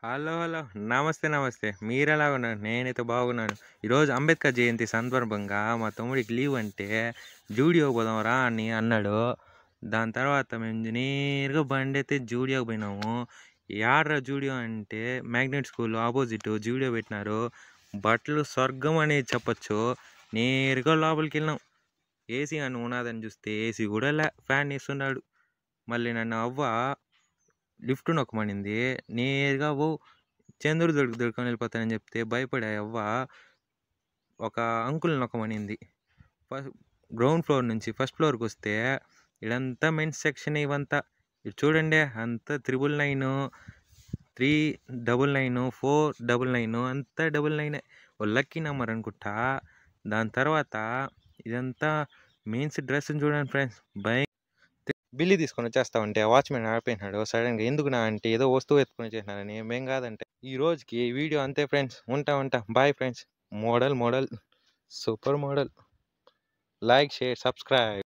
Hello. Hello. నమస్తే. నమస్తే. మీరెలా ఉన్నారు? నేనైతే బాగున్నాను. ఈరోజు అంబేద్కర్ జయంతి సందర్భంగా మా తమ్ముడికి లీవ్ అంటే జూడియోకి పోదాం రా అని అన్నాడు. దాని తర్వాత మేము నేరుగా బండెత్తి జూడియోకి పోయినాము. యాడ్రా జూడియో అంటే మ్యాగ్నెట్ స్కూల్ ఆపోజిట్ జూడియో పెట్టినారు. బట్టలు స్వర్గం అనేది చెప్పొచ్చు. నేరుగా లోపలికి వెళ్ళినాం. ఏసీ అని ఉన్నదని చూస్తే ఏసీ కూడా లే, ఫ్యాన్ వేస్తున్నాడు. మళ్ళీ నన్ను అవ్వ లిఫ్ట్ నొక్కమనింది. నేరుగా చంద్రుడు దొడుకొని వెళ్ళిపోతానని చెప్తే భయపడే అవ్వ ఒక అంకుల్ నొక్కమనింది. ఫస్ట్ గ్రౌండ్ ఫ్లోర్ నుంచి ఫస్ట్ ఫ్లోర్కి వస్తే ఇదంతా మెన్స్ సెక్షన్. ఇవంతా ఇది చూడండి, అంతా 999, 399, 499 అంతా 99 లక్కీ నెంబర్ అనుకుంటా. దాని తర్వాత ఇదంతా మెయిన్స్ డ్రెస్ చూడండి ఫ్రెండ్స్. బిల్లు తీసుకొని వచ్చేస్తా ఉంటే వాచ్మెన్ ఆడిపోయినాడు సడన్గా. ఎందుకు నా అంటే ఏదో వస్తువు ఎత్తుకొని వచ్చేసినారని. మేం కాదంటే ఈ రోజుకి ఈ వీడియో అంతే ఫ్రెండ్స్. ఉంటా. Bye friends. Model super model. Like, share, subscribe.